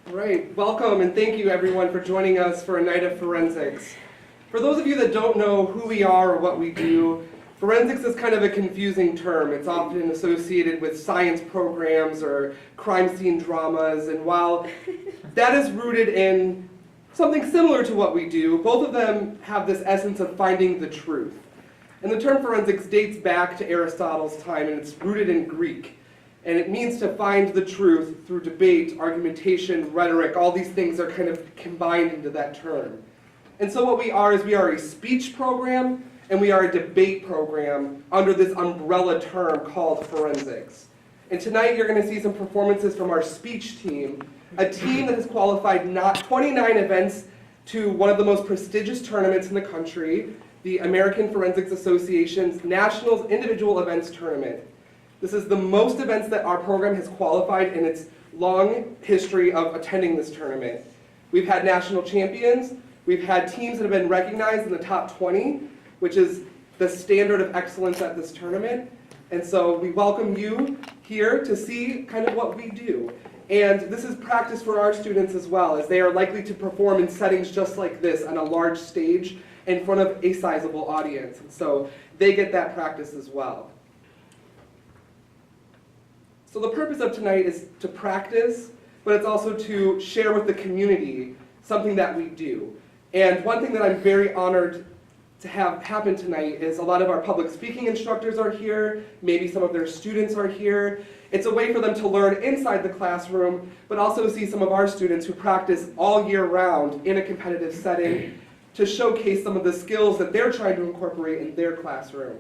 All right, welcome and thank you everyone for joining us for a night of forensics. For those of you that don't know who we are or what we do, forensics is kind of a confusing term. It's often associated with science programs or crime scene dramas, and while that is rooted in something similar to what we do, both of them have this essence of finding the truth. And the term forensics dates back to Aristotle's time, and it's rooted in Greek. And it means to find the truth through debate, argumentation, rhetoric. All these things are kind of combined into that term. And so what we are is we are a speech program and we are a debate program under this umbrella term called forensics. And tonight you're going to see some performances from our speech team, a team that has qualified 29 events to one of the most prestigious tournaments in the country, the American Forensics Association's Nationals Individual Events Tournament. This is the most events that our program has qualified in its long history of attending this tournament. We've had national champions, we've had teams that have been recognized in the top 20, which is the standard of excellence at this tournament. And so we welcome you here to see kind of what we do. And this is practice for our students as well, as they are likely to perform in settings just like this on a large stage in front of a sizable audience. And so they get that practice as well. So the purpose of tonight is to practice, but it's also to share with the community something that we do. And one thing that I'm very honored to have happen tonight is a lot of our public speaking instructors are here, maybe some of their students are here. It's a way for them to learn inside the classroom, but also see some of our students who practice all year round in a competitive setting to showcase some of the skills that they're trying to incorporate in their classroom.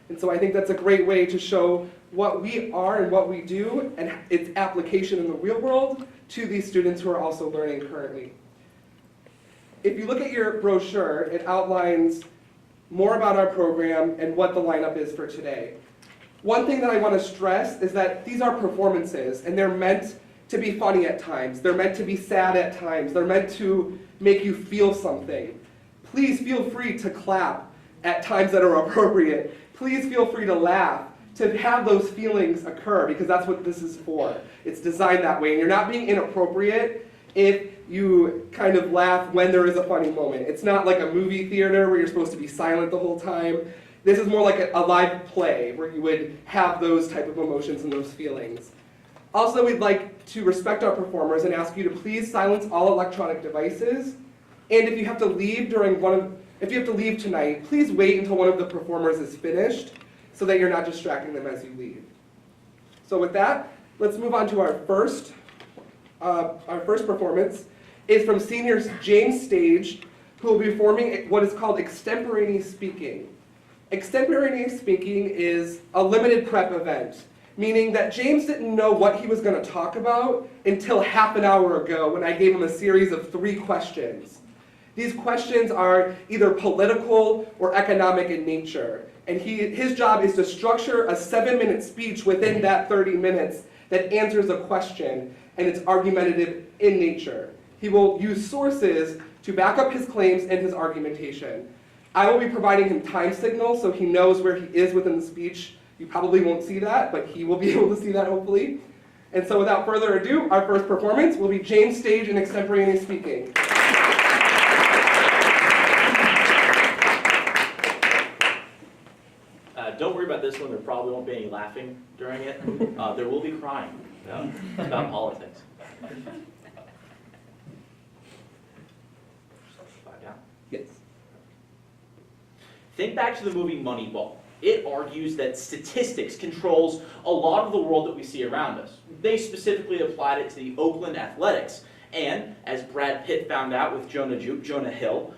And so I think that's a great way to show what we are and what we do and its application in the real world to these students who are also learning currently. If you look at your brochure, it outlines more about our program and what the lineup is for today. One thing that I want to stress is that these are performances, and they're meant to be funny at times. They're meant to be sad at times. They're meant to make you feel something. Please feel free to clap at times that are appropriate. Please feel free to laugh, to have those feelings occur, because that's what this is for. It's designed that way, and you're not being inappropriate if you kind of laugh when there is a funny moment. It's not like a movie theater where you're supposed to be silent the whole time. This is more like a live play where you would have those type of emotions and those feelings. Also, we'd like to respect our performers and ask you to please silence all electronic devices. And if you have to leave tonight, please wait until one of the performers is finished so that you're not distracting them as you leave. So with that, let's move on to our first performance. Is from senior James Stage, who will be performing what is called extemporaneous speaking. Extemporaneous speaking is a limited prep event, meaning that James didn't know what he was going to talk about until half an hour ago when I gave him a series of 3 questions. These questions are either political or economic in nature, and his job is to structure a 7-minute speech within that 30 minutes that answers a question, and it's argumentative in nature. He will use sources to back up his claims and his argumentation. I will be providing him time signals so he knows where he is within the speech. You probably won't see that, but he will be able to see that hopefully. And so without further ado, our first performance will be James Stage in extemporaneous speaking. Don't worry about this one, there probably won't be any laughing during it. There will be crying. It's about politics. Yes. Think back to the movie Moneyball. It argues that statistics controls a lot of the world that we see around us. They specifically applied it to the Oakland Athletics. And, as Brad Pitt found out with Jonah Hill,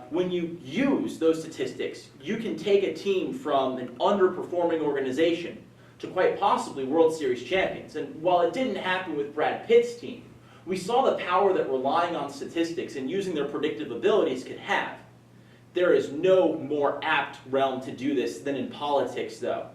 when you use those statistics, you can take a team from an underperforming organization to quite possibly World Series champions. And while it didn't happen with Brad Pitt's team, we saw the power that relying on statistics and using their predictive abilities could have. There is no more apt realm to do this than in politics, though.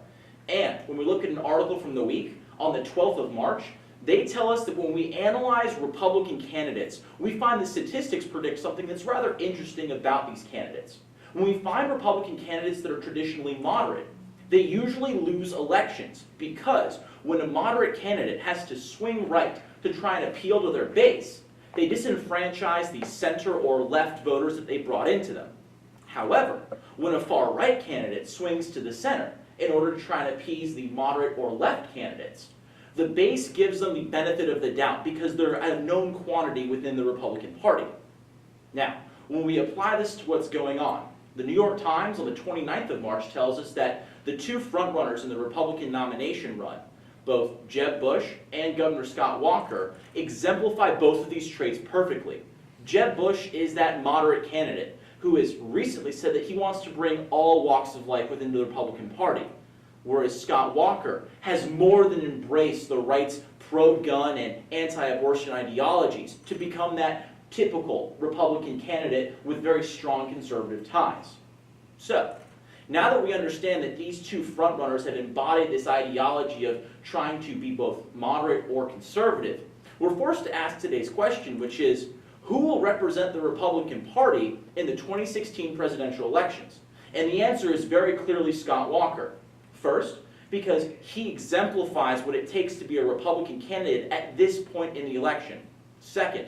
And when we look at an article from the week, on the 12th of March, they tell us that when we analyze Republican candidates, we find the statistics predict something that's rather interesting about these candidates. When we find Republican candidates that are traditionally moderate, they usually lose elections because when a moderate candidate has to swing right to try and appeal to their base, they disenfranchise the center or left voters that they brought into them. However, when a far-right candidate swings to the center in order to try and appease the moderate or left candidates, the base gives them the benefit of the doubt because they're a known quantity within the Republican Party. Now, when we apply this to what's going on, the New York Times on the 29th of March tells us that the two frontrunners in the Republican nomination run, both Jeb Bush and Governor Scott Walker, exemplify both of these traits perfectly. Jeb Bush is that moderate candidate who has recently said that he wants to bring all walks of life within the Republican Party, whereas Scott Walker has more than embraced the right's pro-gun and anti-abortion ideologies to become that typical Republican candidate with very strong conservative ties. So, now that we understand that these two frontrunners have embodied this ideology of trying to be both moderate or conservative, we're forced to ask today's question, which is, who will represent the Republican Party in the 2016 presidential elections? And the answer is very clearly Scott Walker. First, because he exemplifies what it takes to be a Republican candidate at this point in the election. Second,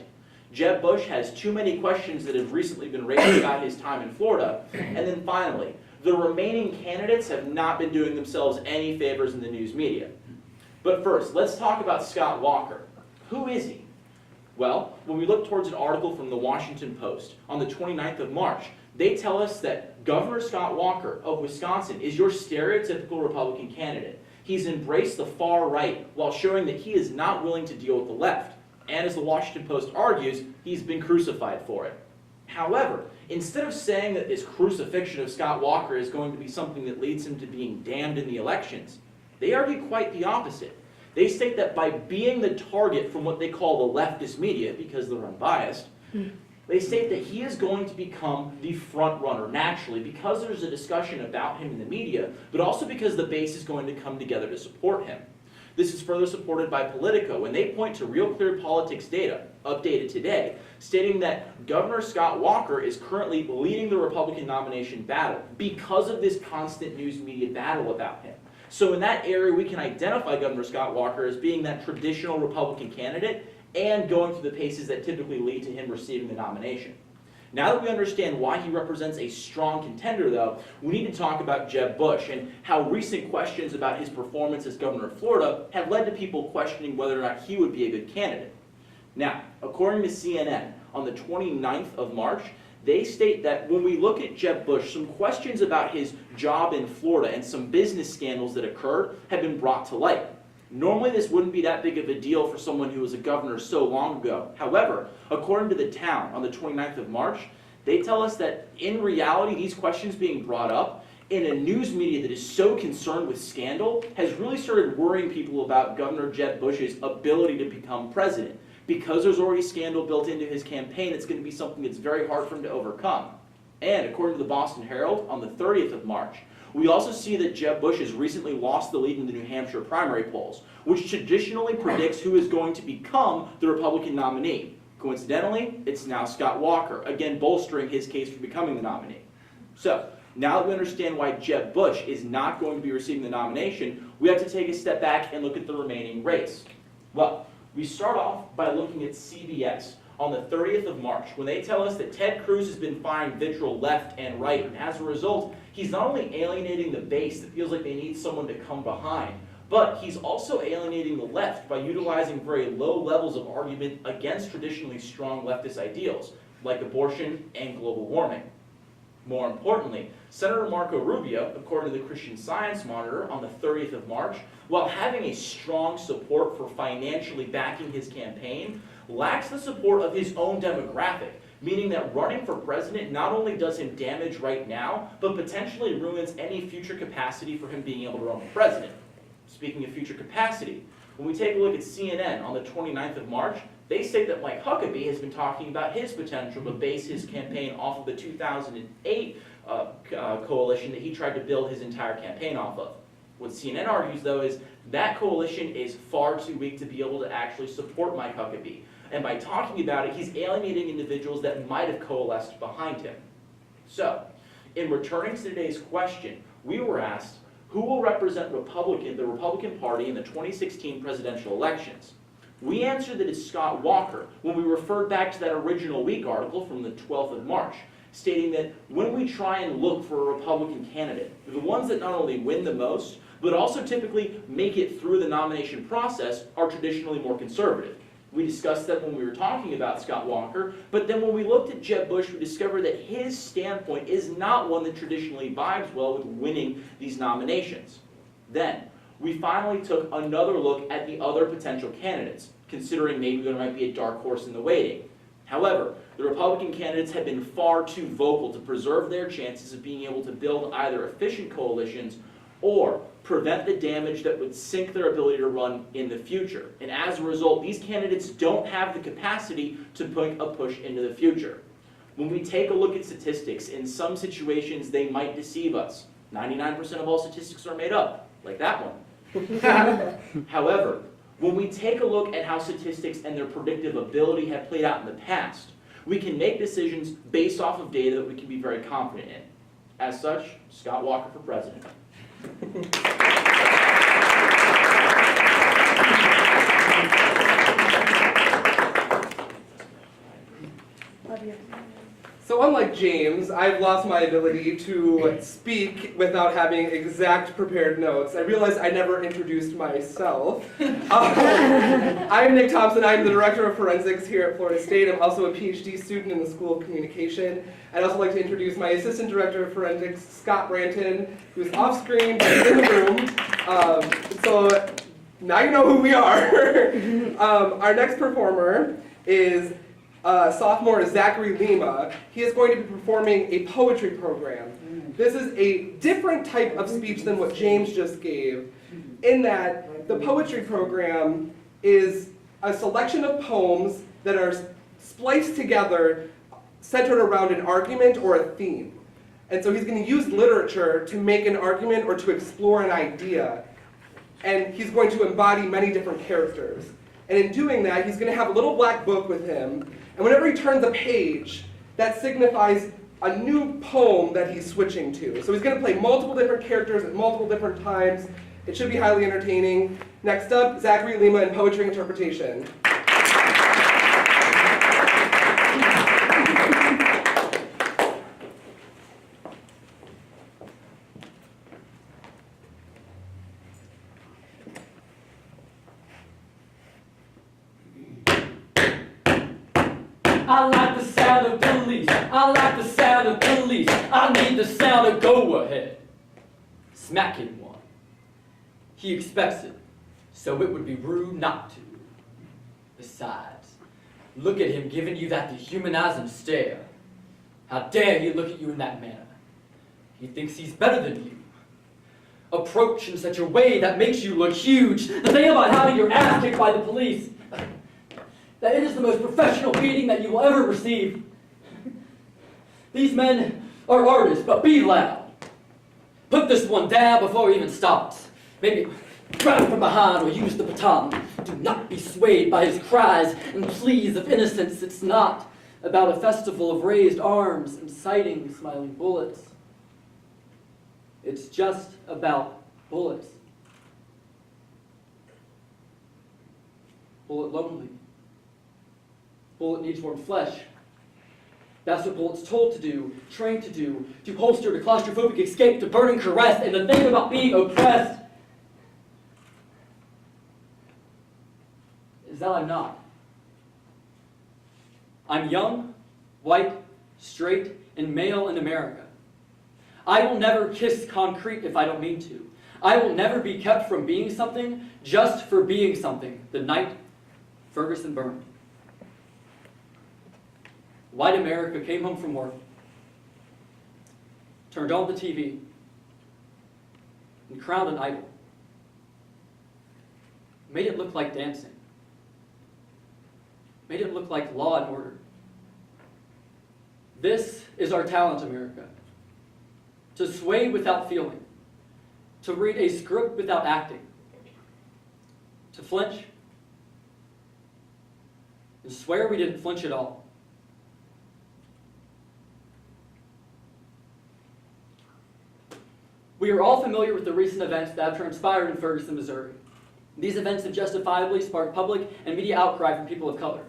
Jeb Bush has too many questions that have recently been raised about his time in Florida. And then finally, the remaining candidates have not been doing themselves any favors in the news media. But first, let's talk about Scott Walker. Who is he? Well, when we look towards an article from the Washington Post on the 29th of March, they tell us that Governor Scott Walker of Wisconsin is your stereotypical Republican candidate. He's embraced the far right while showing that he is not willing to deal with the left. And as the Washington Post argues, he's been crucified for it. However, instead of saying that this crucifixion of Scott Walker is going to be something that leads him to being damned in the elections, they argue quite the opposite. They state that by being the target from what they call the leftist media, because they're unbiased, they state that he is going to become the front runner naturally because there's a discussion about him in the media, but also because the base is going to come together to support him. This is further supported by Politico, and they point to Real Clear Politics data, updated today, stating that Governor Scott Walker is currently leading the Republican nomination battle because of this constant news media battle about him. So in that area, we can identify Governor Scott Walker as being that traditional Republican candidate and going through the paces that typically lead to him receiving the nomination. Now that we understand why he represents a strong contender, though, we need to talk about Jeb Bush and how recent questions about his performance as governor of Florida have led to people questioning whether or not he would be a good candidate. Now, according to CNN, on the 29th of March, they state that when we look at Jeb Bush, some questions about his job in Florida and some business scandals that occurred have been brought to light. Normally this wouldn't be that big of a deal for someone who was a governor so long ago. However, according to the Town on the 29th of March, they tell us that in reality these questions being brought up in a news media that is so concerned with scandal has really started worrying people about Governor Jeb Bush's ability to become president. Because there's already scandal built into his campaign, it's going to be something that's very hard for him to overcome. And according to the Boston Herald, on the 30th of March, we also see that Jeb Bush has recently lost the lead in the New Hampshire primary polls, which traditionally predicts who is going to become the Republican nominee. Coincidentally, it's now Scott Walker, again bolstering his case for becoming the nominee. So, now that we understand why Jeb Bush is not going to be receiving the nomination, we have to take a step back and look at the remaining race. Well, we start off by looking at CBS on the 30th of March, when they tell us that Ted Cruz has been firing vitriol left and right, and as a result, he's not only alienating the base that feels like they need someone to come behind, but he's also alienating the left by utilizing very low levels of argument against traditionally strong leftist ideals, like abortion and global warming. More importantly, Senator Marco Rubio, according to the Christian Science Monitor on the 30th of March, while having a strong support for financially backing his campaign, lacks the support of his own demographic, meaning that running for president not only does him damage right now, but potentially ruins any future capacity for him being able to run for president. Speaking of future capacity, when we take a look at CNN on the 29th of March, they say that Mike Huckabee has been talking about his potential to base his campaign off of the 2008 coalition that he tried to build his entire campaign off of. What CNN argues, though, is that coalition is far too weak to be able to actually support Mike Huckabee. And by talking about it, he's alienating individuals that might have coalesced behind him. So, in returning to today's question, we were asked, who will represent the Republican Party in the 2016 presidential elections? We answered that it's Scott Walker when we referred back to that original Week article from the 12th of March, stating that when we try and look for a Republican candidate, the ones that not only win the most, but also typically make it through the nomination process are traditionally more conservative. We discussed that when we were talking about Scott Walker, but then when we looked at Jeb Bush, we discovered that his standpoint is not one that traditionally vibes well with winning these nominations. Then, we finally took another look at the other potential candidates, considering maybe there might be a dark horse in the waiting. However, the Republican candidates have been far too vocal to preserve their chances of being able to build either efficient coalitions or prevent the damage that would sink their ability to run in the future. And as a result, these candidates don't have the capacity to put a push into the future. When we take a look at statistics, in some situations they might deceive us. 99% of all statistics are made up, like that one. However, when we take a look at how statistics and their predictive ability have played out in the past, we can make decisions based off of data that we can be very confident in. As such, Scott Walker for president. So unlike James, I've lost my ability to speak without having exact prepared notes. I realized I never introduced myself. I'm Nick Thompson. I'm the Director of Forensics here at Florida State. I'm also a PhD student in the School of Communication. I'd also like to introduce my Assistant Director of Forensics, Scott Branton, who's off screen but he's in the room. So now you know who we are. Our next performer is sophomore Zachary Lima. He is going to be performing a poetry program. This is a different type of speech than what James just gave, in that the poetry program is a selection of poems that are spliced together, centered around an argument or a theme. And so he's going to use literature to make an argument or to explore an idea. And he's going to embody many different characters. And in doing that, he's going to have a little black book with him. And whenever he turns a page, that signifies a new poem that he's switching to. So he's going to play multiple different characters at multiple different times. It should be highly entertaining. Next up, Zachary Lima in poetry interpretation. I like the sound of police. I like the sound of police. I need the sound of go ahead. Smack him one. He expects it, so it would be rude not to. Besides, look at him giving you that dehumanizing stare. How dare he look at you in that manner? He thinks he's better than you. Approach in such a way that makes you look huge. The thing about having your ass kicked by the police, that it is the most professional beating that you will ever receive. These men are artists, but be loud. Put this one down before he even starts. Maybe grab him from behind or use the baton. Do not be swayed by his cries and pleas of innocence. It's not about a festival of raised arms and sighting smiling bullets. It's just about bullets. Bullet lonely. Bullet needs warm flesh. That's what Bullet's told to do, trained to do, to holster, to claustrophobic escape, to burn and caress, and the thing about being oppressed is that I'm not. I'm young, white, straight, and male in America. I will never kiss concrete if I don't mean to. I will never be kept from being something just for being something the night Ferguson burned. White America came home from work, turned on the TV, and crowned an idol. Made it look like dancing. Made it look like law and order. This is our talent, America. To sway without feeling. To read a script without acting. To flinch. And swear we didn't flinch at all. We are all familiar with the recent events that have transpired in Ferguson, Missouri. These events have justifiably sparked public and media outcry from people of color.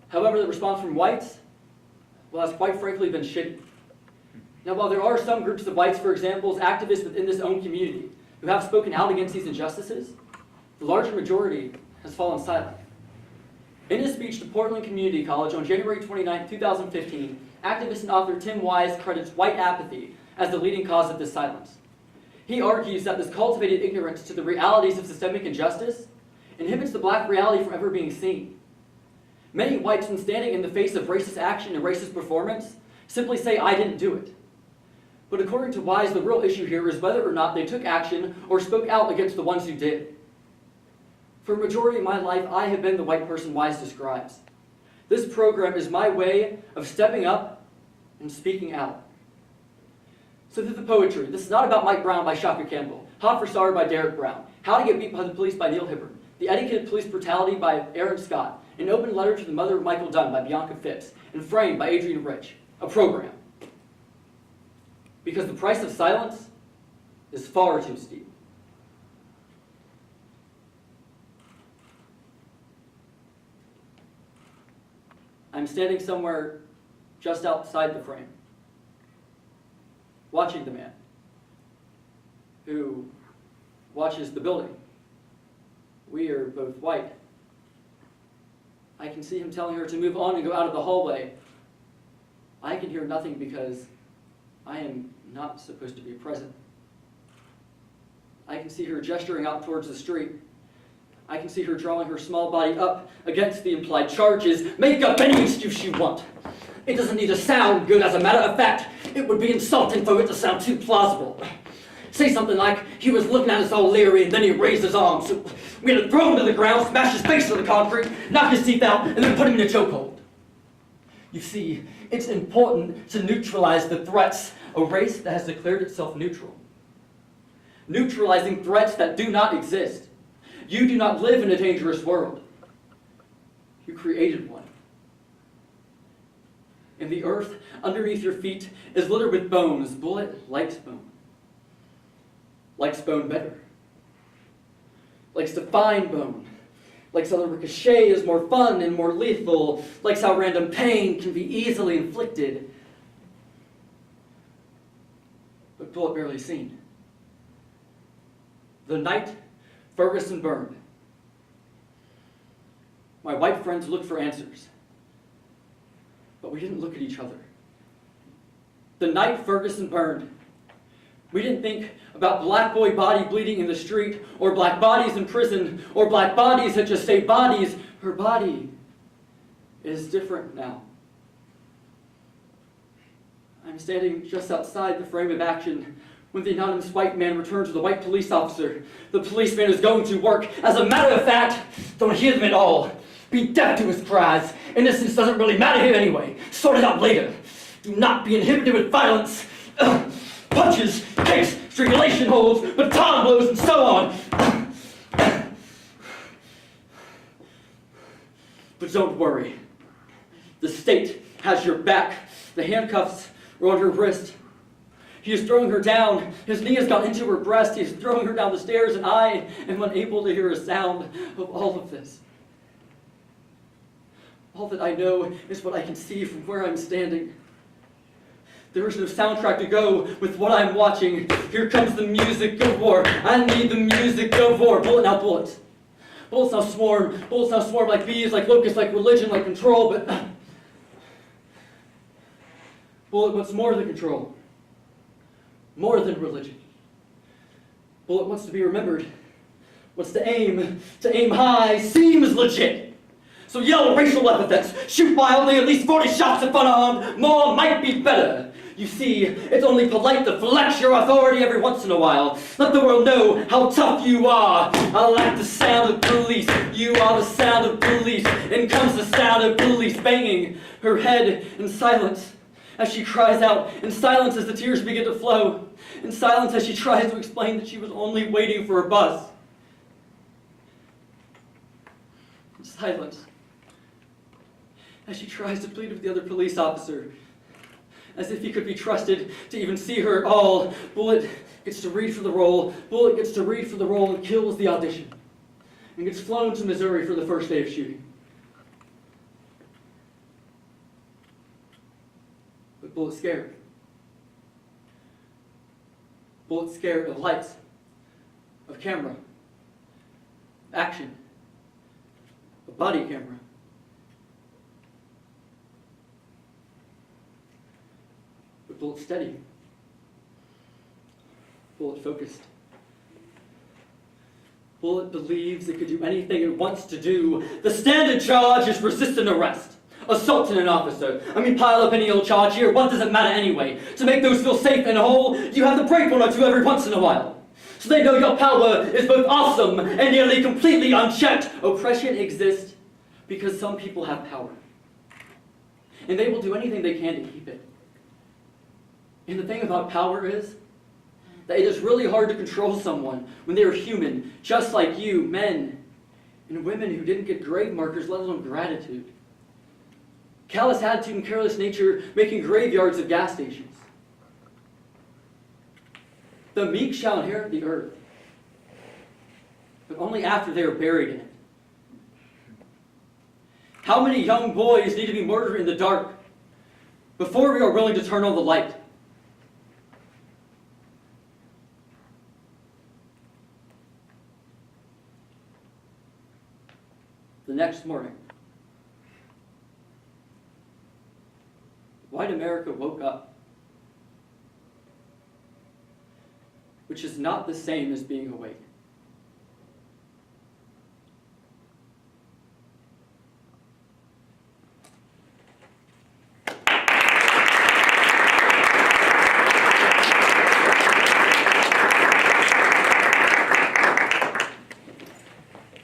However, the response from whites, well, has quite frankly been shitty. Now, while there are some groups of whites, for example, activists within this own community, who have spoken out against these injustices, the larger majority has fallen silent. In his speech to Portland Community College on January 29, 2015, activist and author Tim Wise credits white apathy as the leading cause of this silence. He argues that this cultivated ignorance to the realities of systemic injustice inhibits the black reality from ever being seen. Many whites, when standing in the face of racist action and racist performance, simply say, "I didn't do it." But according to Wise, the real issue here is whether or not they took action or spoke out against the ones who did. For a majority of my life, I have been the white person Wise describes. This program is my way of stepping up and speaking out. So through the poetry, this is not about Mike Brown by Shaka Campbell, Hot for Sorry by Derek Brown, How to Get Beat by the Police by Neil Hibbert, The Etiquette of Police Brutality by Aaron Scott, An Open Letter to the Mother of Michael Dunn by Bianca Phipps, and Framed by Adrian Rich, a program. Because the price of silence is far too steep. I'm standing somewhere just outside the frame, watching the man who watches the building. We are both white. I can see him telling her to move on and go out of the hallway. I can hear nothing because I am not supposed to be present. I can see her gesturing out towards the street. I can see her drawing her small body up against the implied charges. Make up any excuse you want. It doesn't need to sound good. As a matter of fact, it would be insulting for it to sound too plausible. Say something like, he was looking at us all leery and then he raised his arms. So we had to throw him to the ground, smash his face to the concrete, knock his teeth out, and then put him in a chokehold. You see, it's important to neutralize the threats, a race that has declared itself neutral. Neutralizing threats that do not exist. You do not live in a dangerous world. You created one. And the earth underneath your feet is littered with bones. Bullet likes bone. Likes bone better. Likes to find bone. Likes how the ricochet is more fun and more lethal. Likes how random pain can be easily inflicted. But Bullet barely seen. The night Ferguson burned. My white friends looked for answers. But we didn't look at each other. The night Ferguson burned, we didn't think about black boy body bleeding in the street, or black bodies in prison, or black bodies that just say bodies. Her body is different now. I'm standing just outside the frame of action when the anonymous white man returned to the white police officer. The policeman is going to work. As a matter of fact, don't hear them at all. Be deaf to his cries. Innocence doesn't really matter here anyway. Sort it out later. Do not be inhibited with violence. Punches, kicks, strangulation holds, baton blows, and so on. But don't worry. The state has your back. The handcuffs are on her wrist. He is throwing her down. His knee has gone into her breast. He is throwing her down the stairs, and I am unable to hear a sound of all of this. All that I know is what I can see from where I'm standing. There is no soundtrack to go with what I'm watching. Here comes the music of war. I need the music of war. Bullet now bullets. Bullets now swarm. Bullets now swarm like bees, like locusts, like religion, like control, but Bullet wants more than control. More than religion. Bullet wants to be remembered. Wants to aim high, seems legit. So yell racial epithets, shoot wildly, at least 40 shots if unarmed, more might be better. You see, it's only polite to flex your authority every once in a while. Let the world know how tough you are. I like the sound of police. You are the sound of police. In comes the sound of police banging her head in silence as she cries out, in silence as the tears begin to flow, in silence as she tries to explain that she was only waiting for a bus. In silence as she tries to plead with the other police officer, as if he could be trusted to even see her at all. Bullet gets to read for the role. Bullet gets to read for the role and kills the audition. and gets flown to Missouri for the first day of shooting. But Bullet's scared. Bullet's scared of lights, of camera, action, a body camera. But Bullet's steady. Bullet focused. Bullet believes it could do anything it wants to do. The standard charge is resisting arrest. Assaulting an officer. Pile up any old charge here. What does it matter anyway? To make those feel safe and whole, you have to break one or two every once in a while. So they know your power is both awesome and nearly completely unchecked. Oppression exists because some people have power. And they will do anything they can to keep it. And the thing about power is that it is really hard to control someone when they are human, just like you, men and women who didn't get grade markers, let alone gratitude. Callous attitude and careless nature making graveyards of gas stations. The meek shall inherit the earth, but only after they are buried in it. How many young boys need to be murdered in the dark before we are willing to turn on the light? The next morning, white America woke up, which is not the same as being awake.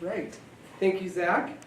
Right. Thank you, Zach.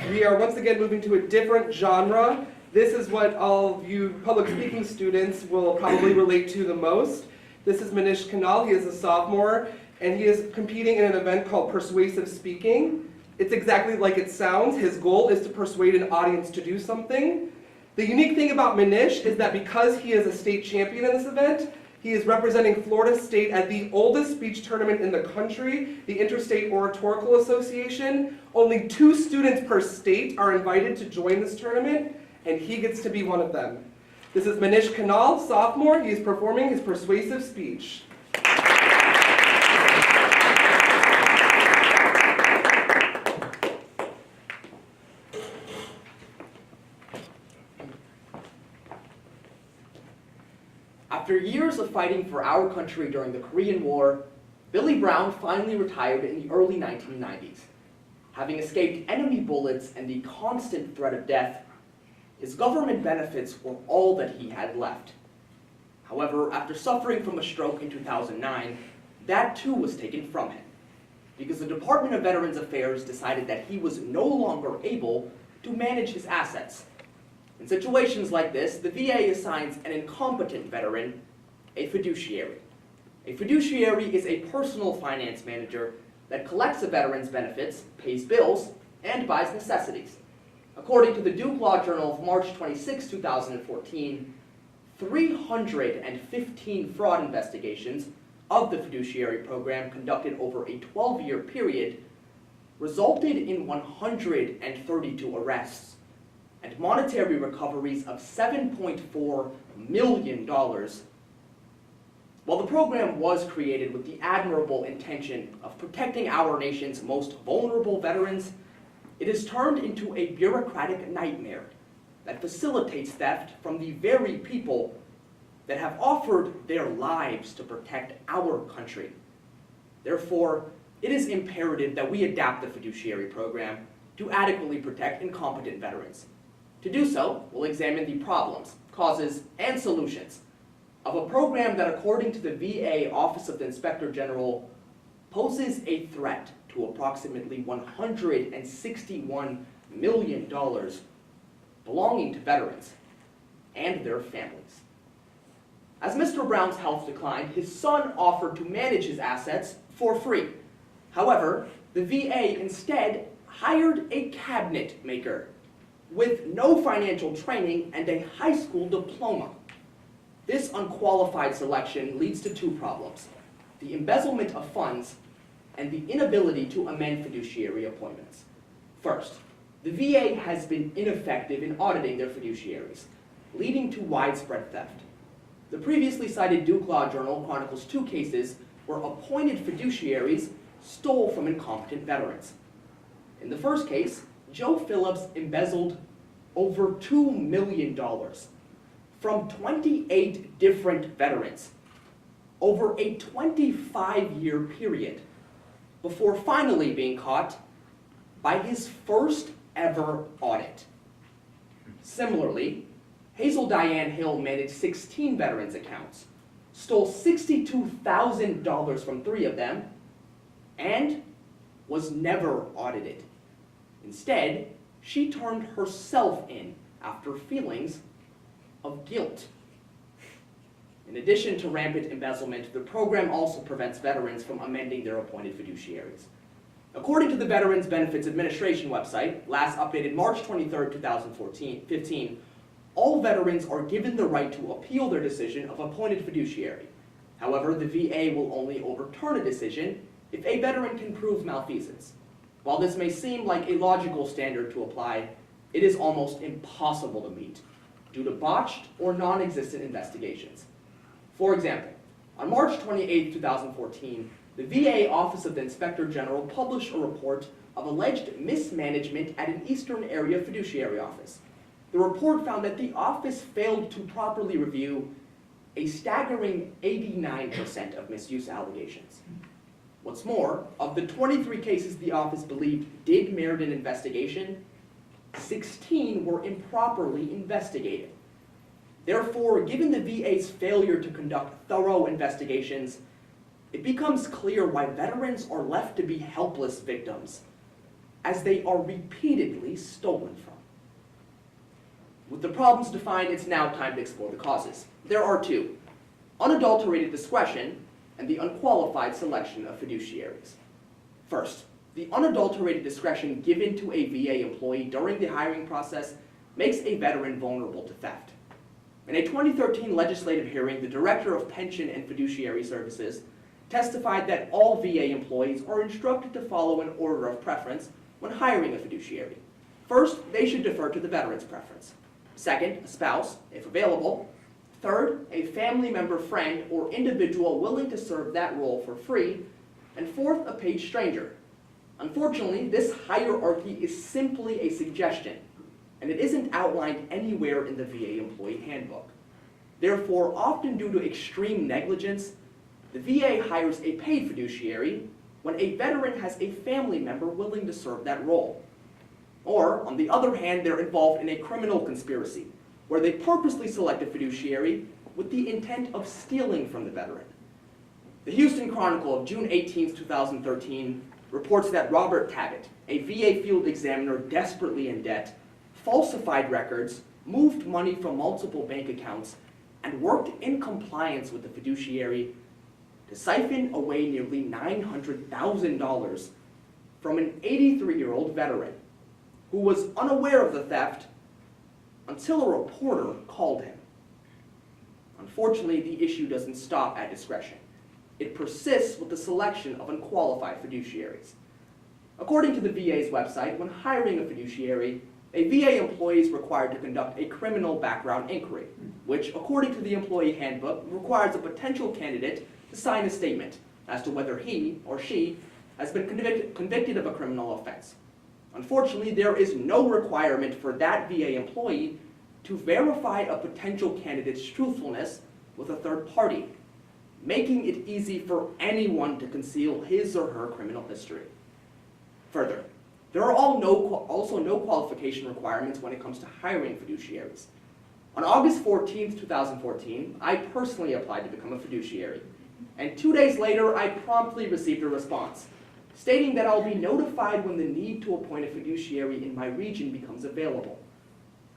We are once again moving to a different genre. This is what all of you public speaking students will probably relate to the most. This is Manish Kanal. He is a sophomore, and he is competing in an event called Persuasive Speaking. It's exactly like it sounds. His goal is to persuade an audience to do something. The unique thing about Manish is that because he is a state champion in this event, he is representing Florida State at the oldest speech tournament in the country, the Interstate Oratorical Association. Only 2 students per state are invited to join this tournament, and he gets to be one of them. This is Manish Kanal, sophomore. He is performing his persuasive speech. After years of fighting for our country during the Korean War, Billy Brown finally retired in the early 1990s. Having escaped enemy bullets and the constant threat of death, his government benefits were all that he had left. However, after suffering from a stroke in 2009, that too was taken from him, because the Department of Veterans Affairs decided that he was no longer able to manage his assets. In situations like this, the VA assigns an incompetent veteran a fiduciary. A fiduciary is a personal finance manager that collects a veteran's benefits, pays bills, and buys necessities. According to the Duke Law Journal of March 26, 2014, 315 fraud investigations of the fiduciary program conducted over a 12-year period resulted in 132 arrests and monetary recoveries of $7.4 million. While the program was created with the admirable intention of protecting our nation's most vulnerable veterans, it has turned into a bureaucratic nightmare that facilitates theft from the very people that have offered their lives to protect our country. Therefore, it is imperative that we adapt the fiduciary program to adequately protect incompetent veterans. To do so, we'll examine the problems, causes, and solutions of a program that, according to the VA Office of the Inspector General, poses a threat to approximately $161 million belonging to veterans and their families. As Mr. Brown's health declined, his son offered to manage his assets for free. However, the VA instead hired a cabinet maker with no financial training and a high school diploma. This unqualified selection leads to 2 problems: the embezzlement of funds and the inability to amend fiduciary appointments. First, the VA has been ineffective in auditing their fiduciaries, leading to widespread theft. The previously cited Duke Law Journal chronicles 2 cases where appointed fiduciaries stole from incompetent veterans. In the first case, Joe Phillips embezzled over $2 million from 28 different veterans over a 25-year period before finally being caught by his first ever audit. Similarly, Hazel Diane Hill managed 16 veterans' accounts, stole $62,000 from 3 of them, and was never audited. Instead, she turned herself in after feelings of guilt. In addition to rampant embezzlement, the program also prevents veterans from amending their appointed fiduciaries. According to the Veterans Benefits Administration website, last updated March 23, 2015, all veterans are given the right to appeal their decision of appointed fiduciary. However, the VA will only overturn a decision if a veteran can prove malfeasance. While this may seem like a logical standard to apply, it is almost impossible to meet due to botched or non-existent investigations. For example, on March 28, 2014, the VA Office of the Inspector General published a report of alleged mismanagement at an Eastern Area Fiduciary Office. The report found that the office failed to properly review a staggering 89% of misuse allegations. What's more, of the 23 cases the office believed did merit an investigation, 16 were improperly investigated. Therefore, given the VA's failure to conduct thorough investigations, it becomes clear why veterans are left to be helpless victims, as they are repeatedly stolen from. With the problems defined, it's now time to explore the causes. There are 2: unadulterated discretion and the unqualified selection of fiduciaries. First, the unadulterated discretion given to a VA employee during the hiring process makes a veteran vulnerable to theft. In a 2013 legislative hearing, the Director of Pension and Fiduciary Services testified that all VA employees are instructed to follow an order of preference when hiring a fiduciary. First, they should defer to the veteran's preference. Second, a spouse, if available. Third, a family member, friend, or individual willing to serve that role for free. And fourth, a paid stranger. Unfortunately, this hierarchy is simply a suggestion, and it isn't outlined anywhere in the VA employee handbook. Therefore, often due to extreme negligence, the VA hires a paid fiduciary when a veteran has a family member willing to serve that role. Or, on the other hand, they're involved in a criminal conspiracy, where they purposely select a fiduciary with the intent of stealing from the veteran. The Houston Chronicle of June 18, 2013 reports that Robert Taggett, a VA field examiner desperately in debt, falsified records, moved money from multiple bank accounts, and worked in compliance with the fiduciary to siphon away nearly $900,000 from an 83-year-old veteran who was unaware of the theft until a reporter called him. Unfortunately, the issue doesn't stop at discretion. It persists with the selection of unqualified fiduciaries. According to the VA's website, when hiring a fiduciary, a VA employee is required to conduct a criminal background inquiry, which, according to the employee handbook, requires a potential candidate to sign a statement as to whether he or she has been convicted of a criminal offense. Unfortunately, there is no requirement for that VA employee to verify a potential candidate's truthfulness with a third party, making it easy for anyone to conceal his or her criminal history. Further, there are also no qualification requirements when it comes to hiring fiduciaries. On August 14, 2014, I personally applied to become a fiduciary, and 2 days later, I promptly received a response, stating that I'll be notified when the need to appoint a fiduciary in my region becomes available.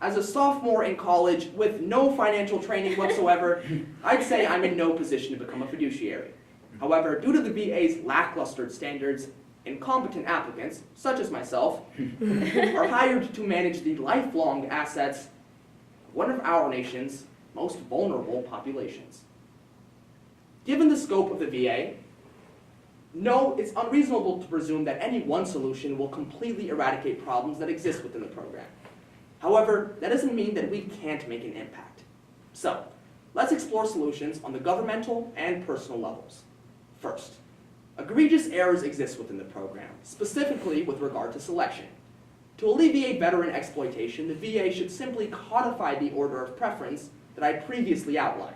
As a sophomore in college with no financial training whatsoever, I'd say I'm in no position to become a fiduciary. However, due to the VA's lackluster standards, incompetent applicants, such as myself, are hired to manage the lifelong assets of one of our nation's most vulnerable populations. Given the scope of the VA, No, it's unreasonable to presume that any one solution will completely eradicate problems that exist within the program. However, that doesn't mean that we can't make an impact. So, let's explore solutions on the governmental and personal levels. First, egregious errors exist within the program, specifically with regard to selection. To alleviate veteran exploitation, the VA should simply codify the order of preference that I previously outlined.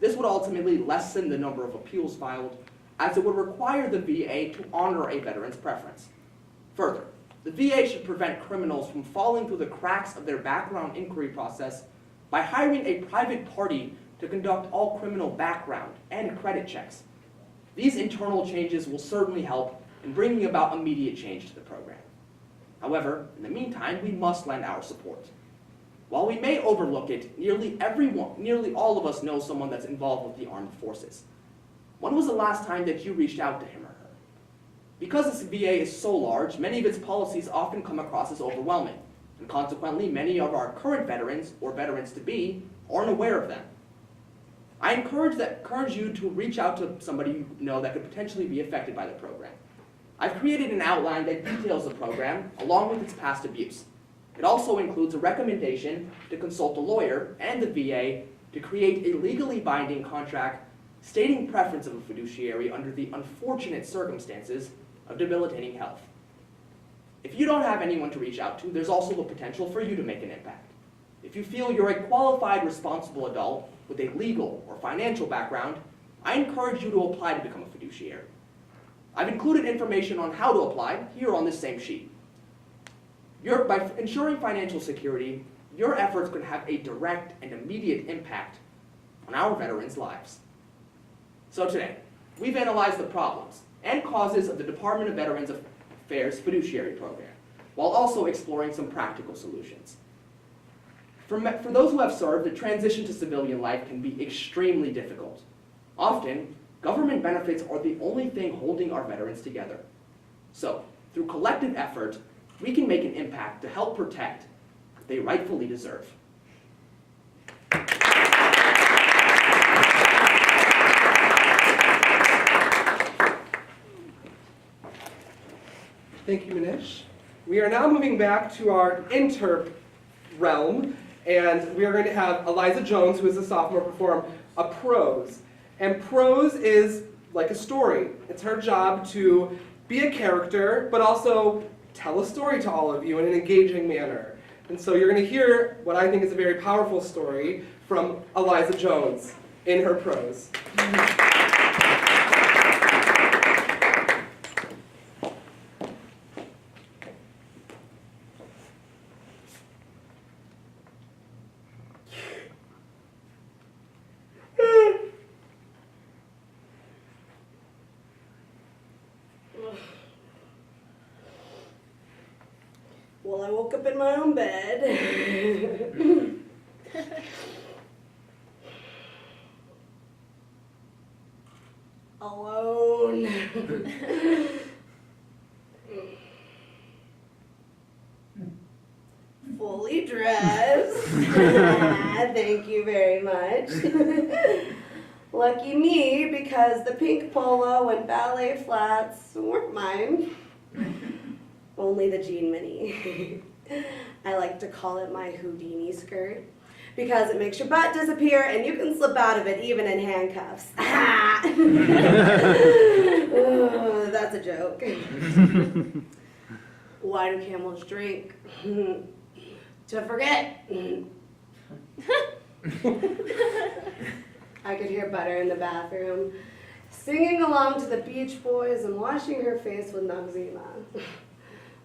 This would ultimately lessen the number of appeals filed, as it would require the VA to honor a veteran's preference. Further, the VA should prevent criminals from falling through the cracks of their background inquiry process by hiring a private party to conduct all criminal background and credit checks. These internal changes will certainly help in bringing about immediate change to the program. However, in the meantime, we must lend our support. While we may overlook it, nearly all of us know someone that's involved with the armed forces. When was the last time that you reached out to him or her? Because this VA is so large, many of its policies often come across as overwhelming, and consequently, many of our current veterans or veterans-to-be aren't aware of them. I encourage you to reach out to somebody you know that could potentially be affected by the program. I've created an outline that details the program, along with its past abuse. It also includes a recommendation to consult a lawyer and the VA to create a legally binding contract stating preference of a fiduciary under the unfortunate circumstances of debilitating health. If you don't have anyone to reach out to, there's also the potential for you to make an impact. If you feel you're a qualified, responsible adult with a legal or financial background, I encourage you to apply to become a fiduciary. I've included information on how to apply here on this same sheet. By ensuring financial security, your efforts could have a direct and immediate impact on our veterans' lives. So today, we've analyzed the problems and causes of the Department of Veterans Affairs fiduciary program, while also exploring some practical solutions. For those who have served, the transition to civilian life can be extremely difficult. Often, government benefits are the only thing holding our veterans together. So, through collective effort, we can make an impact to help protect what they rightfully deserve. Thank you, Manish. We are now moving back to our inter realm, and we are going to have Eliza Jones, who is a sophomore, perform a prose. And prose is like a story. It's her job to be a character, but also tell a story to all of you in an engaging manner. And so you're going to hear what I think is a very powerful story from Eliza Jones in her prose. Well, I woke up in my own bed. Alone. Fully dressed. Thank you very much. Lucky me, because the pink polo and ballet flats weren't mine. Only the jean mini. I like to call it my Houdini skirt because it makes your butt disappear and you can slip out of it even in handcuffs. Oh, that's a joke. Why do camels drink? To forget. I could hear Butter in the bathroom singing along to the Beach Boys and washing her face with Noxzema.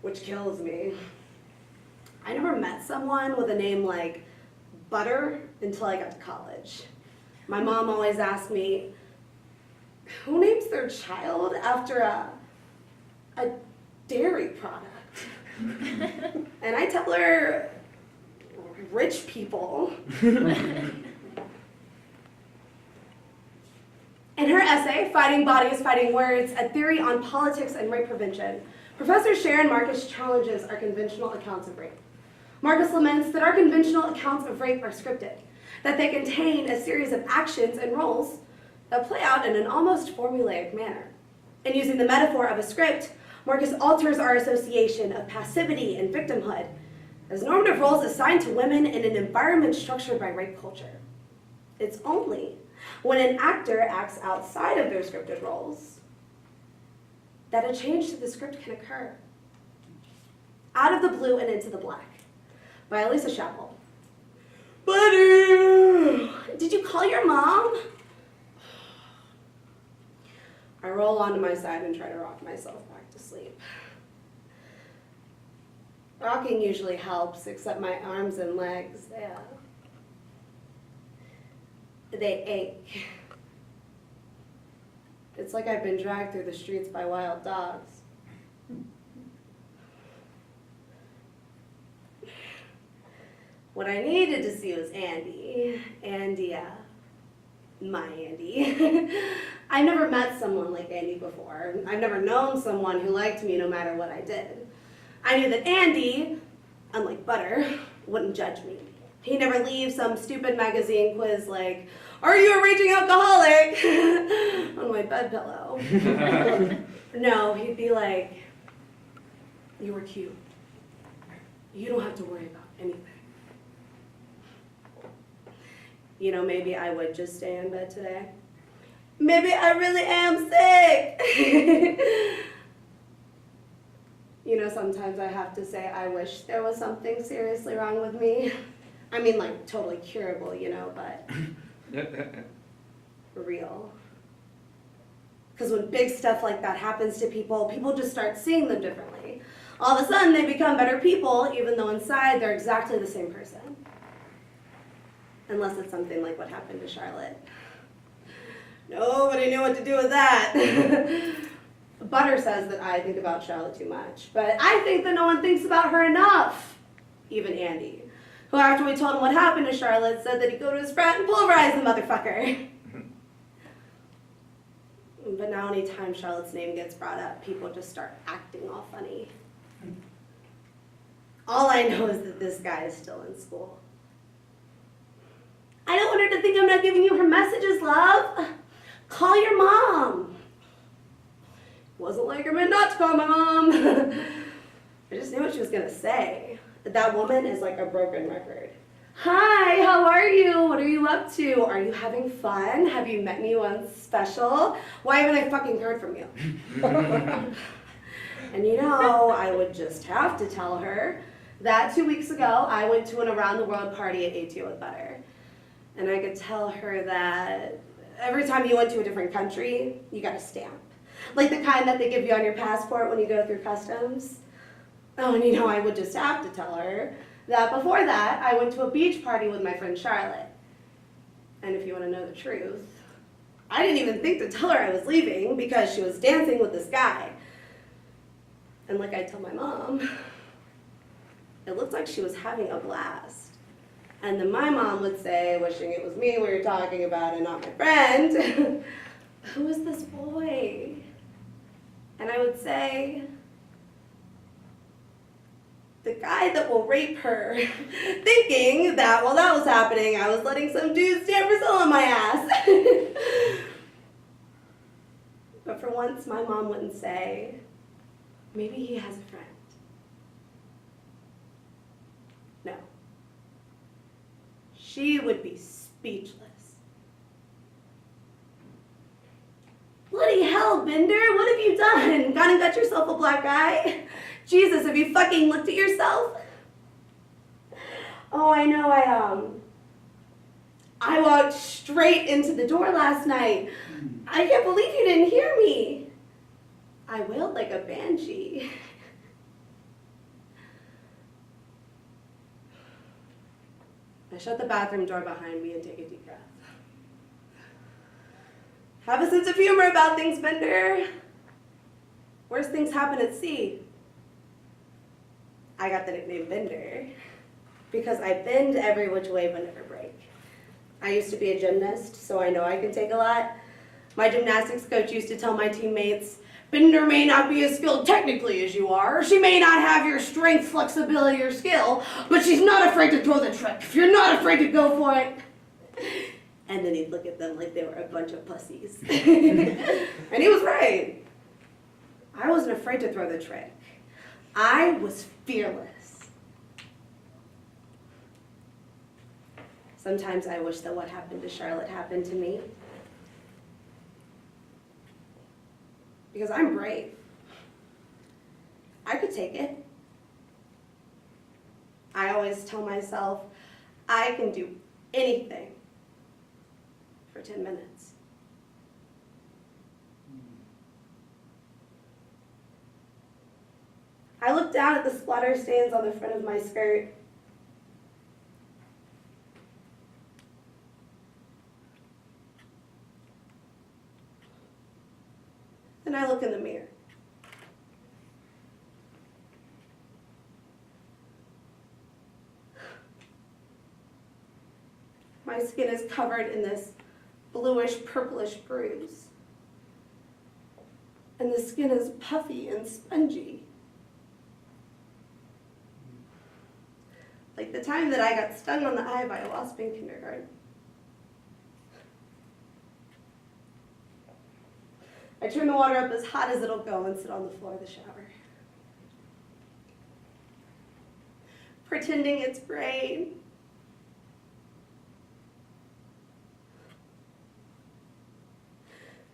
Which kills me. I never met someone with a name like Butter until I got to college. My mom always asked me, who names their child after a dairy product? And I tell her, rich people. In her essay, Fighting Bodies, Fighting Words, a theory on politics and rape prevention, Professor Sharon Marcus challenges our conventional accounts of rape. Marcus laments that our conventional accounts of rape are scripted, that they contain a series of actions and roles that play out in an almost formulaic manner. And using the metaphor of a script, Marcus alters our association of passivity and victimhood as normative roles assigned to women in an environment structured by rape culture. It's only when an actor acts outside of their scripted roles that a change to the script can occur. Out of the Blue and Into the Black by Elisa Chappell. Buddy, did you call your mom? I roll onto my side and try to rock myself back to sleep. Rocking usually helps, except my arms and legs, they ache. It's like I've been dragged through the streets by wild dogs. What I needed to see was Andy. My Andy. I never met someone like Andy before. I've never known someone who liked me no matter what I did. I knew that Andy, unlike Butter, wouldn't judge me. He never leaves some stupid magazine quiz like, "Are you a raging alcoholic?" on my bed pillow. No, he'd be like, "You were cute. You don't have to worry about anything." You know, maybe I would just stay in bed today. Maybe I really am sick. You know, sometimes I have to say I wish there was something seriously wrong with me. I mean, like, totally curable, you know, but real. Because when big stuff like that happens to people, people just start seeing them differently. All of a sudden, they become better people, even though inside they're exactly the same person. Unless it's something like what happened to Charlotte. Nobody knew what to do with that. Butter says that I think about Charlotte too much, but I think that no one thinks about her enough. Even Andy, who after we told him what happened to Charlotte, said that he'd go to his frat and pulverize the motherfucker. But now anytime Charlotte's name gets brought up, people just start acting all funny. All I know is that this guy is still in school. I don't want her to think I'm not giving you her messages, love. Call your mom. Wasn't like I meant not to call my mom. I just knew what she was gonna say. That woman is like a broken record. Hi, how are you? What are you up to? Are you having fun? Have you met anyone special? Why haven't I fucking heard from you? And you know, I would just have to tell her that 2 weeks ago, I went to an around the world party at ATO with Butter. And I could tell her that every time you went to a different country, you got a stamp. Like the kind that they give you on your passport when you go through customs. Oh, and you know, I would just have to tell her that before that, I went to a beach party with my friend Charlotte. And if you want to know the truth, I didn't even think to tell her I was leaving because she was dancing with this guy. And like I told my mom, it looked like she was having a blast. And then my mom would say, wishing it was me we were talking about and not my friend, "Who is this boy?" And I would say, "The guy that will rape her," thinking that while that was happening, I was letting some dude stand Brazil on my ass. But for once, my mom wouldn't say, "Maybe he has a friend." No. She would be speechless. Bloody hell, Bender, what have you done? Gone and got yourself a black eye? Jesus, have you fucking looked at yourself? Oh, I know, I walked straight into the door last night. I can't believe you didn't hear me. I wailed like a banshee. I shut the bathroom door behind me and take a deep breath. Have a sense of humor about things, Bender. Worst things happen at sea. I got the nickname Bender because I bend every which way but never break. I used to be a gymnast, so I know I can take a lot. My gymnastics coach used to tell my teammates, "Bender may not be as skilled technically as you are. She may not have your strength, flexibility, or skill, but she's not afraid to throw the trick. If you're not afraid to go for it." And then he'd look at them like they were a bunch of pussies. And he was right. I wasn't afraid to throw the trick. I was fearless. Sometimes I wish that what happened to Charlotte happened to me. Because I'm brave. I could take it. I always tell myself, I can do anything for 10 minutes. I look down at the splatter stains on the front of my skirt. Then I look in the mirror. My skin is covered in this bluish, purplish bruise. And the skin is puffy and spongy. Like the time that I got stung on the eye by a wasp in kindergarten. I turn the water up as hot as it'll go and sit on the floor of the shower. Pretending it's rain.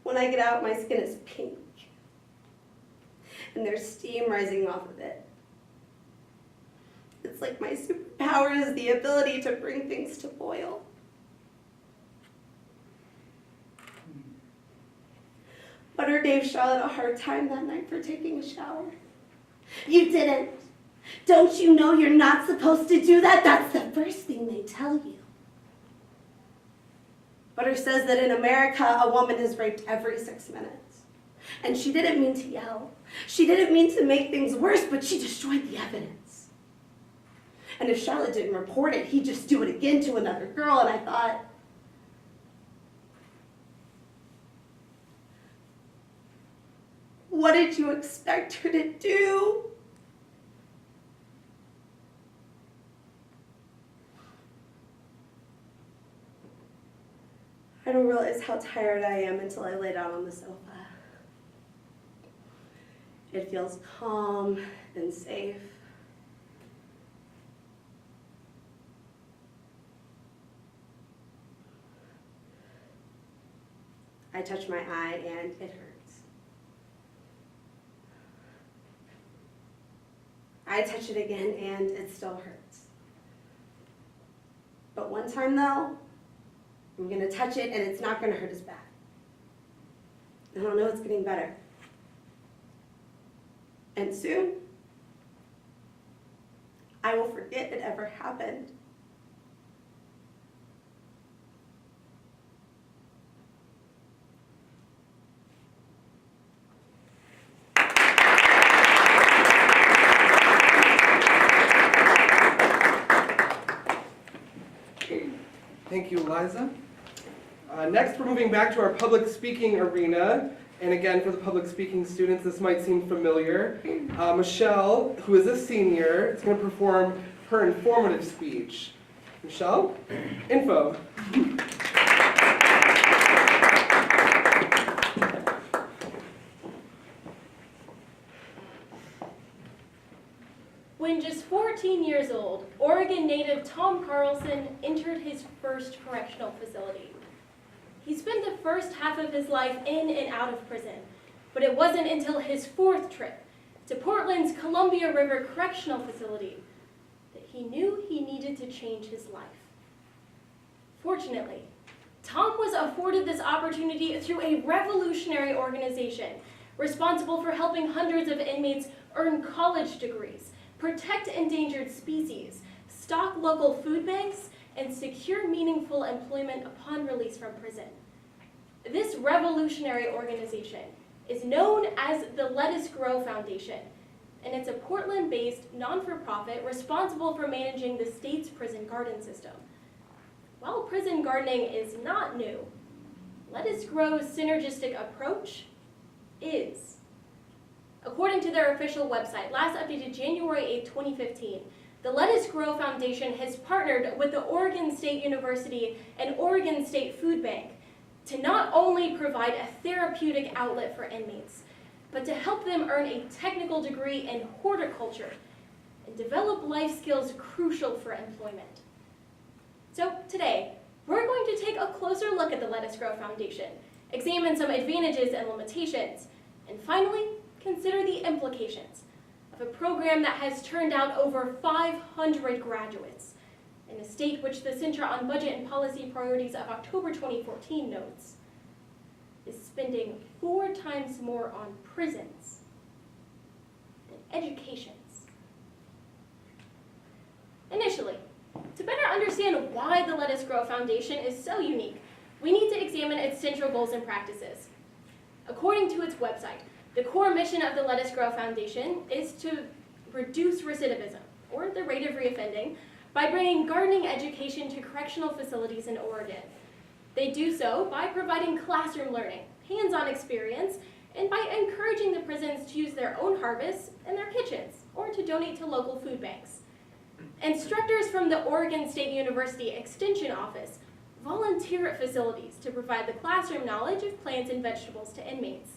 When I get out, my skin is pink. And there's steam rising off of it. It's like my superpower is the ability to bring things to boil. Butter gave Charlotte a hard time that night for taking a shower. You didn't. Don't you know you're not supposed to do that? That's the first thing they tell you. Butter says that in America, a woman is raped every 6 minutes. And she didn't mean to yell. She didn't mean to make things worse, but she destroyed the evidence. And if Charlotte didn't report it, he'd just do it again to another girl, and I thought, what did you expect her to do? I don't realize how tired I am until I lay down on the sofa. It feels calm and safe. I touch my eye and it hurts. I touch it again and it still hurts. But one time though, I'm gonna touch it and it's not gonna hurt as bad. I don't know, it's getting better. And soon, I will forget it ever happened. Thank you, Eliza. Next, we're moving back to our public speaking arena. And again, for the public speaking students, this might seem familiar. Michelle, who is a senior, is going to perform her informative speech. Michelle, info. When just 14 years old, Oregon native Tom Carlson entered his first correctional facility. He spent the first half of his life in and out of prison, but it wasn't until his fourth trip to Portland's Columbia River Correctional Facility that he knew he needed to change his life. Fortunately, Tom was afforded this opportunity through a revolutionary organization responsible for helping hundreds of inmates earn college degrees, protect endangered species, stock local food banks, and secure meaningful employment upon release from prison. This revolutionary organization is known as the Let Us Grow Foundation, and it's a Portland-based non-for-profit responsible for managing the state's prison garden system. While prison gardening is not new, Let Us Grow's synergistic approach is. According to their official website, last updated January 8, 2015, the Let Us Grow Foundation has partnered with the Oregon State University and Oregon State Food Bank to not only provide a therapeutic outlet for inmates, but to help them earn a technical degree in horticulture and develop life skills crucial for employment. So today, we're going to take a closer look at the Let Us Grow Foundation, examine some advantages and limitations, and finally, consider the implications of a program that has turned out over 500 graduates in a state which the Center on Budget and Policy Priorities of October 2014 notes is spending 4 times more on prisons than educations. Initially, to better understand why the Let Us Grow Foundation is so unique, we need to examine its central goals and practices. According to its website, the core mission of the Let Us Grow Foundation is to reduce recidivism, or the rate of reoffending, by bringing gardening education to correctional facilities in Oregon. They do so by providing classroom learning, hands-on experience, and by encouraging the prisons to use their own harvests in their kitchens, or to donate to local food banks. Instructors from the Oregon State University Extension Office volunteer at facilities to provide the classroom knowledge of plants and vegetables to inmates.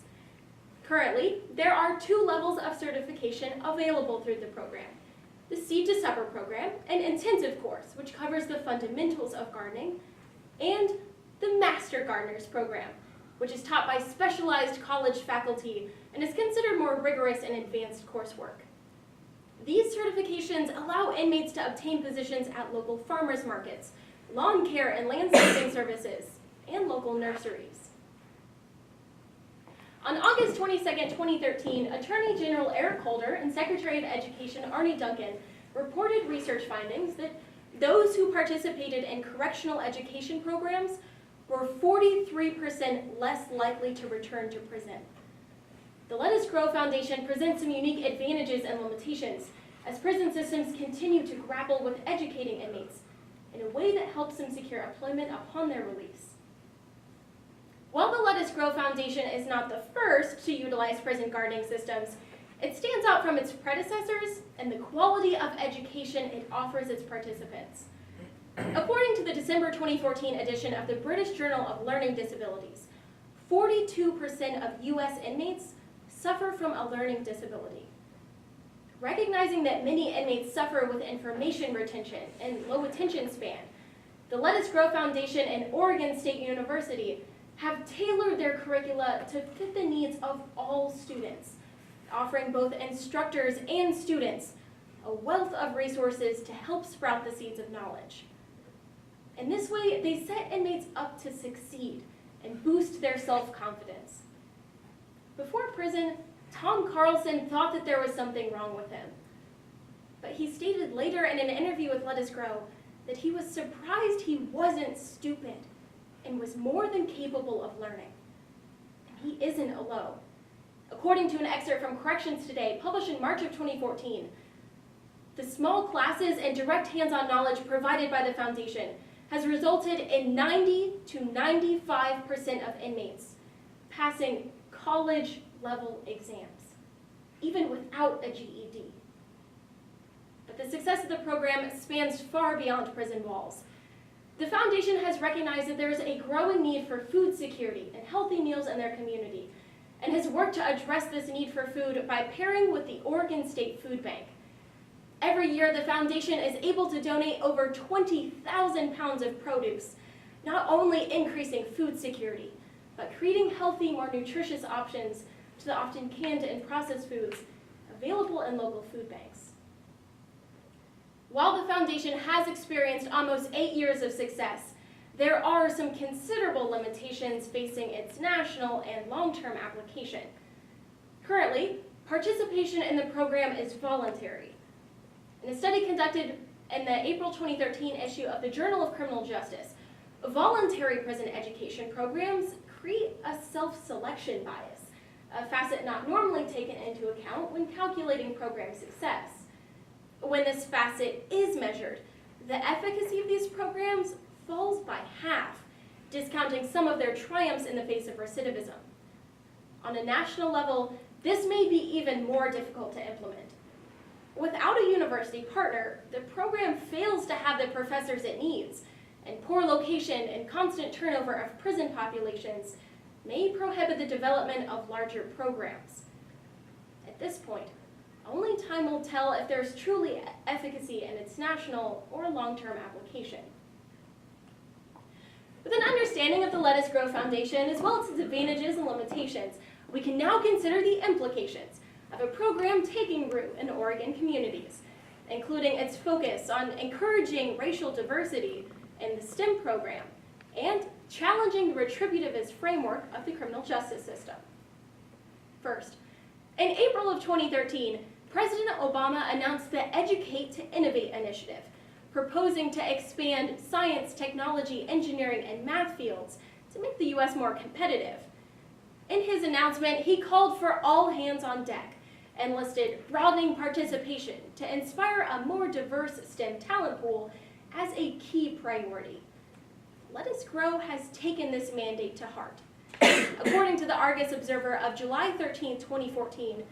Currently, there are 2 levels of certification available through the program: the Seed to Supper program, an intensive course which covers the fundamentals of gardening, and the Master Gardeners program, which is taught by specialized college faculty and is considered more rigorous and advanced coursework. These certifications allow inmates to obtain positions at local farmers markets, lawn care and landscaping services, and local nurseries. On August 22, 2013, Attorney General Eric Holder and Secretary of Education Arne Duncan reported research findings that those who participated in correctional education programs were 43% less likely to return to prison. The Let Us Grow Foundation presents some unique advantages and limitations as prison systems continue to grapple with educating inmates in a way that helps them secure employment upon their release. While the Let Us Grow Foundation is not the first to utilize prison gardening systems, it stands out from its predecessors in the quality of education it offers its participants. According to the December 2014 edition of the British Journal of Learning Disabilities, 42% of U.S. inmates suffer from a learning disability. Recognizing that many inmates suffer with information retention and low attention span, the Let Us Grow Foundation and Oregon State University have tailored their curricula to fit the needs of all students, offering both instructors and students a wealth of resources to help sprout the seeds of knowledge. In this way, they set inmates up to succeed and boost their self-confidence. Before prison, Tom Carlson thought that there was something wrong with him. But he stated later in an interview with Let Us Grow that he was surprised he wasn't stupid and was more than capable of learning. And he isn't alone. According to an excerpt from Corrections Today, published in March of 2014, the small classes and direct hands-on knowledge provided by the foundation has resulted in 90 to 95% of inmates passing college-level exams, even without a GED. But the success of the program spans far beyond prison walls. The foundation has recognized that there is a growing need for food security and healthy meals in their community, and has worked to address this need for food by pairing with the Oregon State Food Bank. Every year, the foundation is able to donate over 20,000 pounds of produce, not only increasing food security, but creating healthy, more nutritious options to the often canned and processed foods available in local food banks. While the foundation has experienced almost 8 years of success, there are some considerable limitations facing its national and long-term application. Currently, participation in the program is voluntary. In a study conducted in the April 2013 issue of the Journal of Criminal Justice, voluntary prison education programs create a self-selection bias, a facet not normally taken into account when calculating program success. When this facet is measured, the efficacy of these programs falls by half, discounting some of their triumphs in the face of recidivism. On a national level, this may be even more difficult to implement. Without a university partner, the program fails to have the professors it needs, and poor location and constant turnover of prison populations may prohibit the development of larger programs. this point, only time will tell if there's truly efficacy in its national or long-term application. With an understanding of the Let Us Grow Foundation, as well as its advantages and limitations, we can now consider the implications of a program taking root in Oregon communities, including its focus on encouraging racial diversity in the STEM program and challenging the retributivist framework of the criminal justice system. First, in April of 2013, President Obama announced the Educate to Innovate initiative, proposing to expand science, technology, engineering, and math fields to make the U.S. more competitive. In his announcement, he called for all hands on deck and listed broadening participation to inspire a more diverse STEM talent pool as a key priority. Let Us Grow has taken this mandate to heart. According to the Argus Observer of July 13, 2014,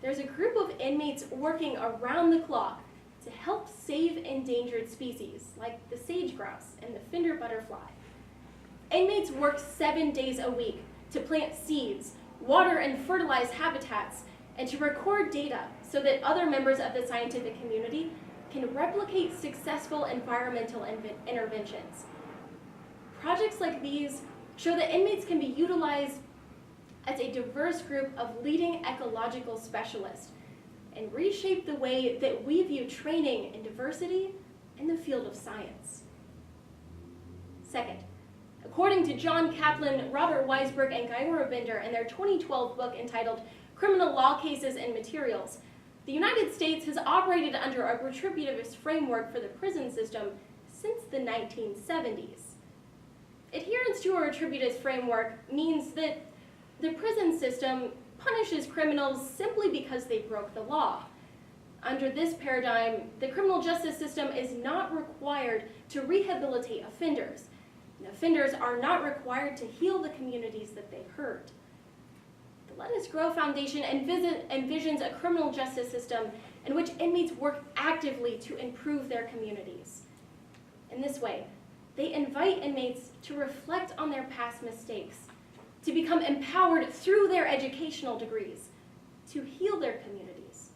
there's a group of inmates working around the clock to help save endangered species like the sage grouse and the fender butterfly. Inmates work 7 days a week to plant seeds, water and fertilize habitats, and to record data so that other members of the scientific community can replicate successful environmental interventions. Projects like these show that inmates can be utilized as a diverse group of leading ecological specialists and reshape the way that we view training in diversity in the field of science. Second, according to John Kaplan, Robert Weisberg, and Gayora Binder in their 2012 book entitled Criminal Law Cases and Materials, the United States has operated under a retributivist framework for the prison system since the 1970s. Adherence to a retributivist framework means that the prison system punishes criminals simply because they broke the law. Under this paradigm, the criminal justice system is not required to rehabilitate offenders. And offenders are not required to heal the communities that they hurt. The Let Us Grow Foundation envisions a criminal justice system in which inmates work actively to improve their communities. In this way, they invite inmates to reflect on their past mistakes, to become empowered through their educational degrees, to heal their communities,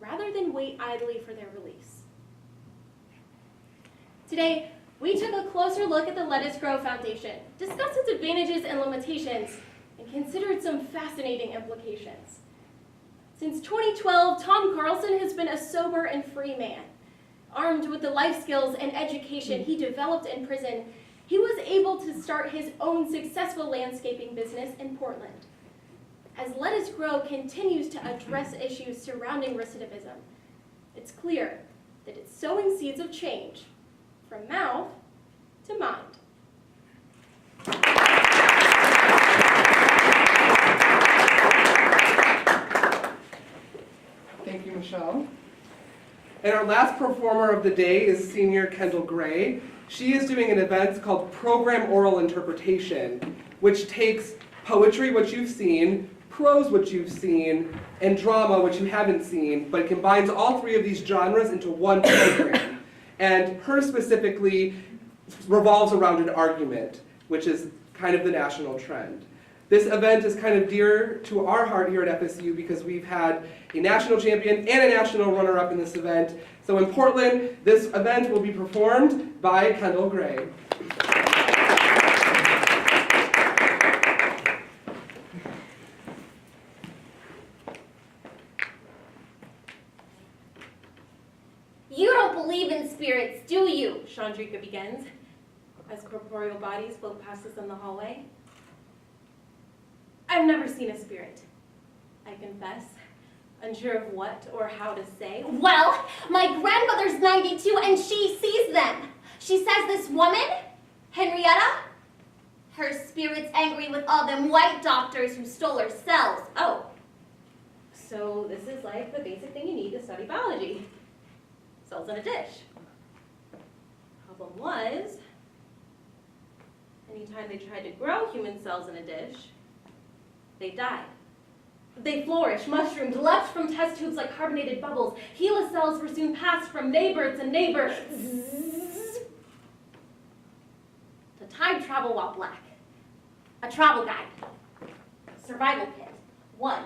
rather than wait idly for their release. Today, we took a closer look at the Let Us Grow Foundation, discussed its advantages and limitations, and considered some fascinating implications. Since 2012, Tom Carlson has been a sober and free man. Armed with the life skills and education he developed in prison, he was able to start his own successful landscaping business in Portland. As Let Us Grow continues to address issues surrounding recidivism, it's clear that it's sowing seeds of change from mouth to mind. Thank you, Michelle. And our last performer of the day is senior Kendall Gray. She is doing an event called Program Oral Interpretation, which takes poetry, which you've seen, prose, which you've seen, and drama, which you haven't seen, but it combines all three of these genres into one program. And her specifically revolves around an argument, which is kind of the national trend. This event is kind of dear to our heart here at FSU because we've had a national champion and a national runner-up in this event. So in Portland, this event will be performed by Kendall Gray. You don't believe in spirits, do you? Chandrika begins, as corporeal bodies float past us in the hallway. I've never seen a spirit, I confess, unsure of what or how to say. Well, my grandmother's 92 and she sees them. She says this woman, Henrietta, her spirit's angry with all them white doctors who stole her cells. Oh, so this is like the basic thing you need to study biology. Cells in a dish. Problem was, anytime they tried to grow human cells in a dish, they died. They flourished, mushroomed, leapt from test tubes like carbonated bubbles. HeLa cells were soon passed from neighbor to neighbor. Zzz. To time travel while black. A travel guide. Survival kit. 1.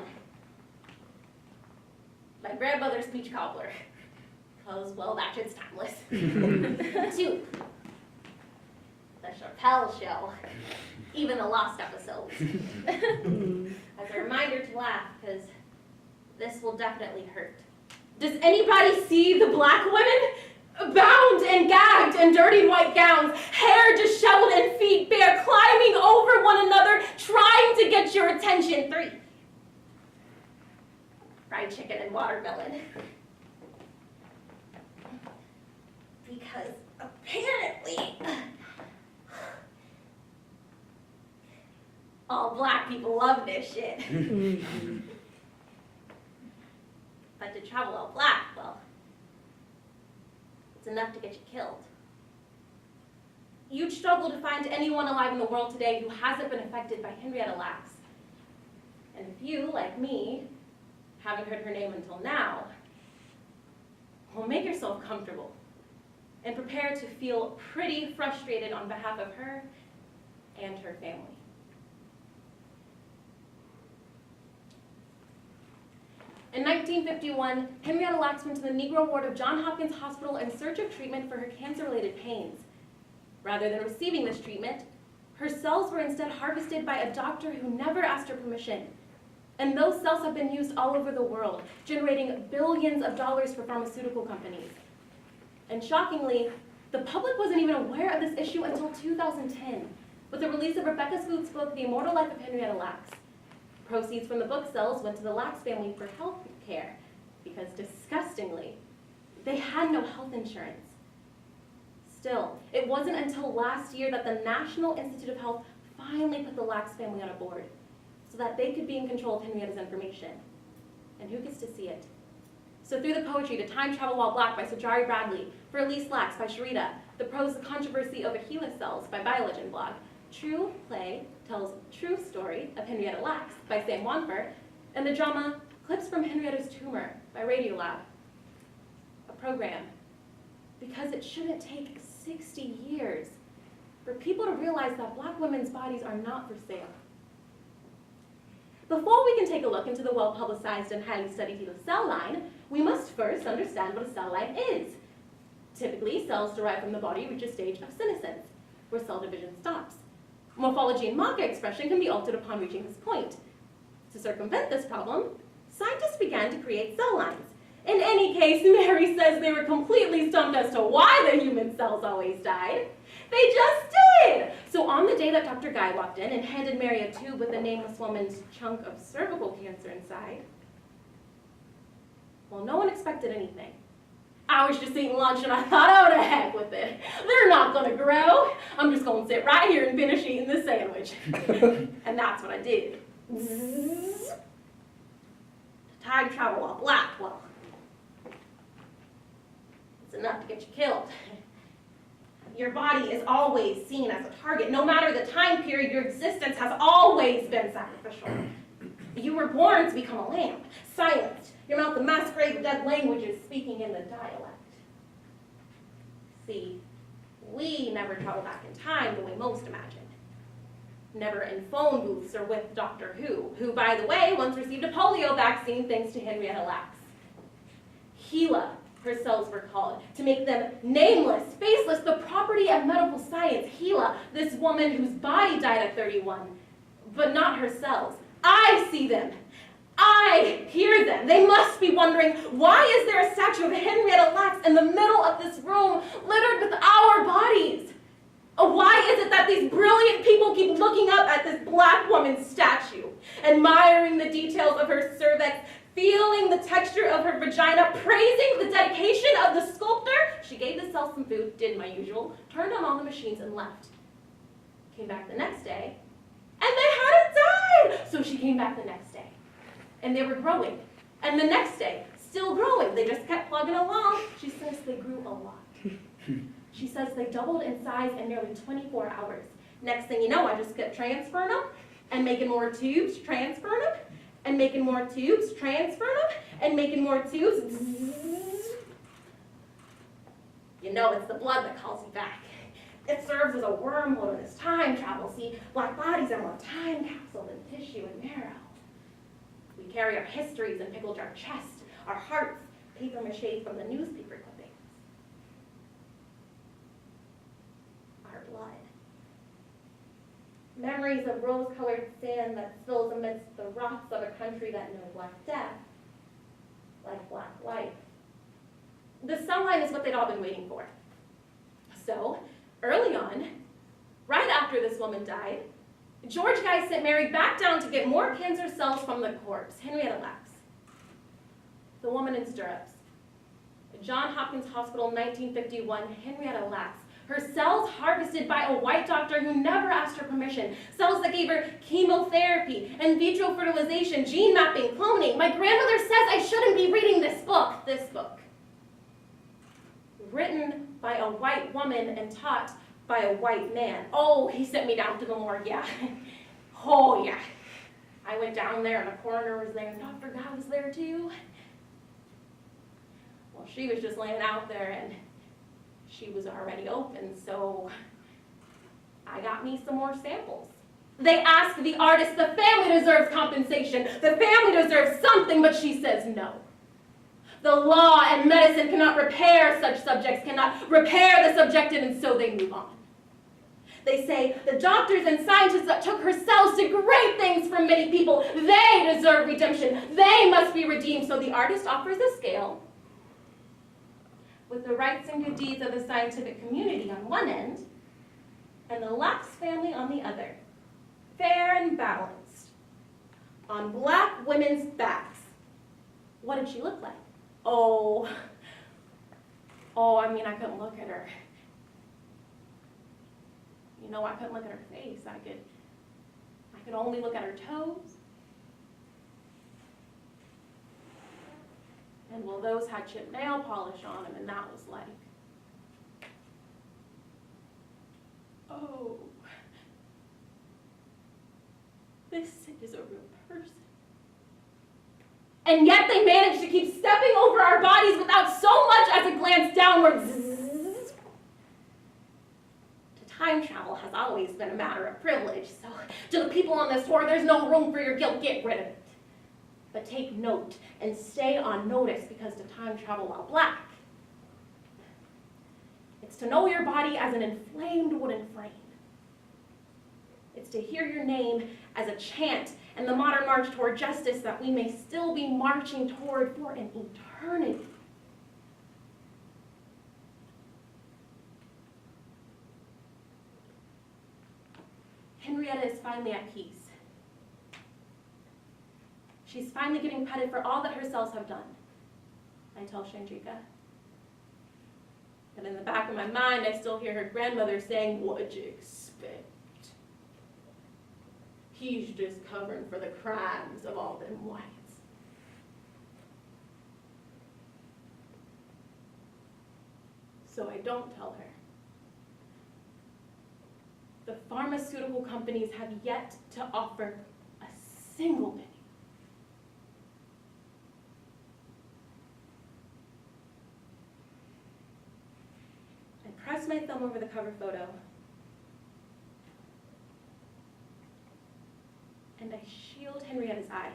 by grandmother's peach cobbler. Cause, well, that shit's timeless. 2, the Chappelle Show. Even the lost episodes. As a reminder to laugh, because this will definitely hurt. Does anybody see the black women? Bound and gagged in dirty white gowns, hair disheveled and feet bare, climbing over one another, trying to get your attention. 3, fried chicken and watermelon. Because apparently, all black people love this shit. But to travel all black, well, it's enough to get you killed. You'd struggle to find anyone alive in the world today who hasn't been affected by Henrietta Lacks. And if you, like me, haven't heard her name until now, well, make yourself comfortable and prepare to feel pretty frustrated on behalf of her and her family. In 1951, Henrietta Lacks went to the Negro ward of Johns Hopkins Hospital in search of treatment for her cancer-related pains. Rather than receiving this treatment, her cells were instead harvested by a doctor who never asked her permission. And those cells have been used all over the world, generating billions of dollars for pharmaceutical companies. And shockingly, the public wasn't even aware of this issue until 2010, with the release of Rebecca Skloot's book, The Immortal Life of Henrietta Lacks. Proceeds from the book sales went to the Lacks family for health care, because disgustingly, they had no health insurance. Still, it wasn't until last year that the National Institute of Health finally put the Lacks family on a board, so that they could be in control of Henrietta's information. And who gets to see it? So through the poetry to Time Travel While Black by Sojari Bradley, For Elise Lacks by Sharita, the prose The Controversy Over HeLa Cells by BioLegend blog, True Play tells True Story of Henrietta Lacks by Sam Wanfer, and the drama Clips from Henrietta's Tumor by Radiolab. A program, because it shouldn't take 60 years for people to realize that black women's bodies are not for sale. Before we can take a look into the well-publicized and highly studied HeLa cell line, we must first understand what a cell line is. Typically, cells derived from the body reach a stage of senescence, where cell division stops. Morphology and marker expression can be altered upon reaching this point. To circumvent this problem, scientists began to create cell lines. In any case, Mary says they were completely stumped as to why the human cells always died. They just did! So on the day that Dr. Guy walked in and handed Mary a tube with the nameless woman's chunk of cervical cancer inside, well, no one expected anything. I was just eating lunch and I thought, oh, to heck with it. They're not gonna grow. I'm just gonna sit right here and finish eating this sandwich. And that's what I did. Zzz. Time travel while black, well, it's enough to get you killed. Your body is always seen as a target. No matter the time period, your existence has always been sacrificial. You were born to become a lamb, silenced, your mouth a masquerade with dead languages speaking in the dialect. See, we never travel back in time the way most imagine. Never in phone booths or with Doctor who, by the way, once received a polio vaccine thanks to Henrietta Lacks. HeLa, her cells were called, to make them nameless, faceless, the property of medical science. HeLa, this woman whose body died at 31, but not her cells. I see them. I hear them. They must be wondering, why is there a statue of Henrietta Lacks in the middle of this room littered with our bodies? Why is it that these brilliant people keep looking up at this black woman's statue, admiring the details of her cervix, feeling the texture of her vagina, praising the dedication of the sculptor? She gave the cells some food, did my usual, turned on all the machines and left. Came back the next day, and they hadn't died! So she came back the next day, and they were growing. And the next day, still growing. They just kept plugging along. She says they grew a lot. She says they doubled in size in nearly 24 hours. Next thing you know, I just kept transferring them, and making more tubes, transferring them, and making more tubes, transferring them, and making more tubes. Zzz. You know it's the blood that calls you back. It serves as a wormhole in this time travel. See, black bodies are more time capsule than tissue and marrow. We carry our histories in pickled our chest, our hearts paper mache from the newspaper clippings. Our blood. Memories of rose-colored sand that spills amidst the rocks of a country that knows black death, like black life. The sunlight is what they'd all been waiting for. So, early on, right after this woman died, George Guy sent Mary back down to get more cancer cells from the corpse, Henrietta Lacks. The woman in stirrups. Johns Hopkins Hospital, 1951, Henrietta Lacks. Her cells harvested by a white doctor who never asked her permission. Cells that gave her chemotherapy, in vitro fertilization, gene mapping, cloning. My grandmother says I shouldn't be reading this book. Written by a white woman and taught by a white man. Oh, he sent me down to the morgue, yeah. Oh, yeah. I went down there and the coroner was there and Dr. Guy was there too. Well, she was just laying out there and she was already open, so I got me some more samples. They asked the artist, the family deserves compensation, the family deserves something, but she says no. The law and medicine cannot repair such subjects, cannot repair the subjected, and so they move on. They say the doctors and scientists that took her cells did great things for many people. They deserve redemption. They must be redeemed. So the artist offers a scale with the rights and good deeds of the scientific community on one end and the Lacks family on the other. Fair and balanced. On black women's backs. What did she look like? Oh, I mean, I couldn't look at her. You know, I couldn't look at her face. I could only look at her toes. And well, those had chipped nail polish on them, and that was like, oh, this is a real person. And yet they managed to keep stepping over our bodies without so much as a glance downward. Zzz. Time travel has always been a matter of privilege, so to the people on this tour, there's no room for your guilt, get rid of it. But take note and stay on notice because to time travel while black, it's to know your body as an inflamed wooden frame. It's to hear your name as a chant and the modern march toward justice that we may still be marching toward for an eternity. Henrietta is finally at peace. She's finally getting credit for all that her cells have done, I tell Chandrika. And in the back of my mind, I still hear her grandmother saying, "What'd you expect? He's just covering for the crimes of all them whites." So I don't tell her. The pharmaceutical companies have yet to offer a single penny. I press my thumb over the cover photo, and I shield Henrietta's eyes.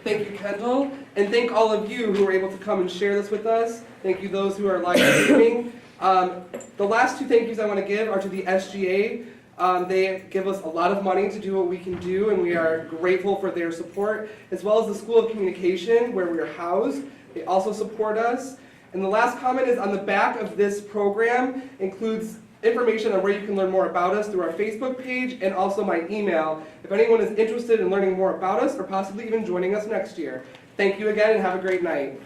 Thank you, Kendall, and thank all of you who were able to come and share this with us. Thank you those who are live streaming. The last two thank yous I want to give are to the SGA. They give us a lot of money to do what we can do, and we are grateful for their support, as well as the School of Communication, where we are housed. They also support us. And the last comment is on the back of this program includes information on where you can learn more about us through our Facebook page and also my email if anyone is interested in learning more about us or possibly even joining us next year. Thank you again and have a great night.